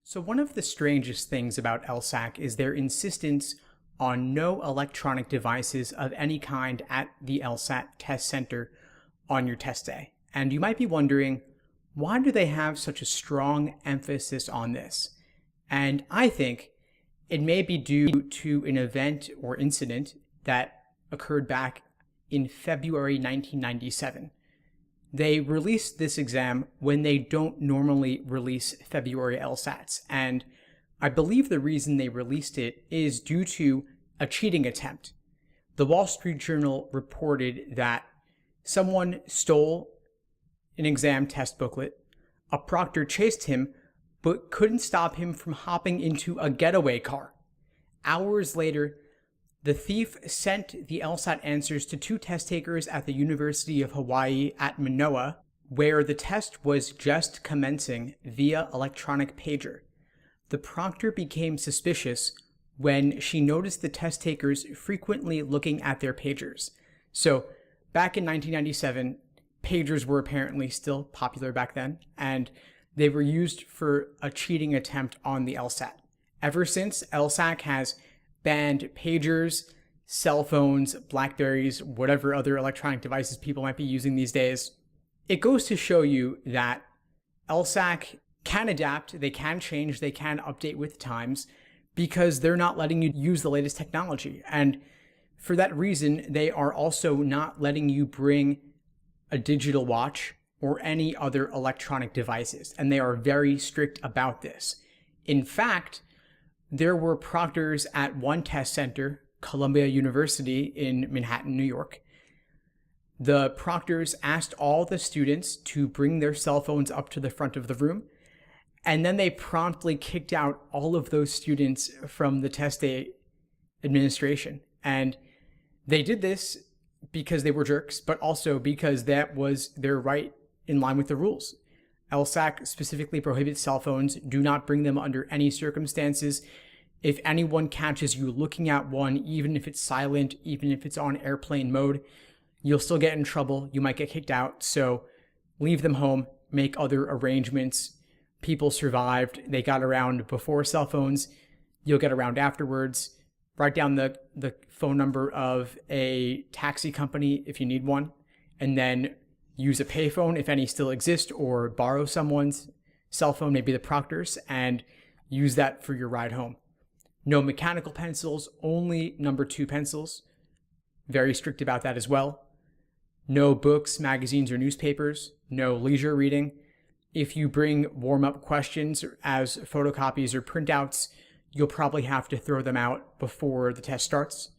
So one of the strangest things about LSAC is their insistence on no electronic devices of any kind at the LSAT test center on your test day. And you might be wondering, why do they have such a strong emphasis on this? And I think it may be due to an event or incident that occurred back in February 1997. They released this exam when they don't normally release February LSATs, and I believe the reason they released it is due to a cheating attempt. The Wall Street Journal reported that someone stole an exam test booklet, a proctor chased him, but couldn't stop him from hopping into a getaway car. Hours later, the thief sent the LSAT answers to two test takers at the University of Hawaii at Manoa, where the test was just commencing via electronic pager. The proctor became suspicious when she noticed the test takers frequently looking at their pagers. So back in 1997, pagers were apparently still popular back then, and they were used for a cheating attempt on the LSAT. Ever since, LSAC has banned pagers, cell phones, Blackberries, whatever other electronic devices people might be using these days. It goes to show you that LSAC can adapt, they can change, they can update with times because they're not letting you use the latest technology. And for that reason, they are also not letting you bring a digital watch or any other electronic devices. And they are very strict about this. In fact, there were proctors at one test center, Columbia University in Manhattan, New York. The proctors asked all the students to bring their cell phones up to the front of the room, and then they promptly kicked out all of those students from the test day administration. And they did this because they were jerks, but also because that was their right in line with the rules. LSAC specifically prohibits cell phones. Do not bring them under any circumstances. If anyone catches you looking at one, even if it's silent, even if it's on airplane mode, you'll still get in trouble. You might get kicked out. So leave them home, make other arrangements. People survived. They got around before cell phones. You'll get around afterwards. Write down the phone number of a taxi company if you need one, and then use a payphone if any still exist, or borrow someone's cell phone, maybe the proctor's, and use that for your ride home. No mechanical pencils, only number 2 pencils. Very strict about that as well. No books, magazines, or newspapers. No leisure reading. If you bring warm-up questions as photocopies or printouts, you'll probably have to throw them out before the test starts.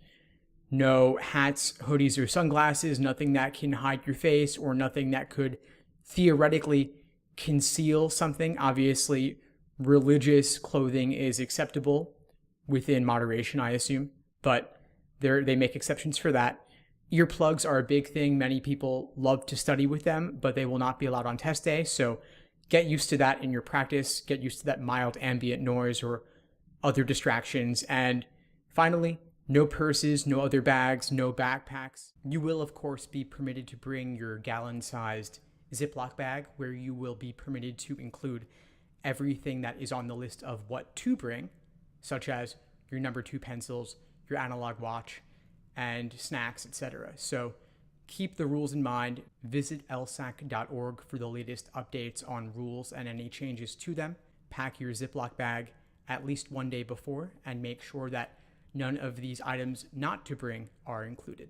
No hats, hoodies, or sunglasses, nothing that can hide your face or nothing that could theoretically conceal something. Obviously, religious clothing is acceptable within moderation, I assume, but they make exceptions for that. Earplugs are a big thing. Many people love to study with them, but they will not be allowed on test day. So get used to that in your practice. Get used to that mild ambient noise or other distractions. And finally, no purses, no other bags, no backpacks. You will, of course, be permitted to bring your gallon-sized Ziploc bag, where you will be permitted to include everything that is on the list of what to bring, such as your number 2 pencils, your analog watch, and snacks, etc. So keep the rules in mind. Visit lsac.org for the latest updates on rules and any changes to them. Pack your Ziploc bag at least one day before and make sure that none of these items not to bring are included.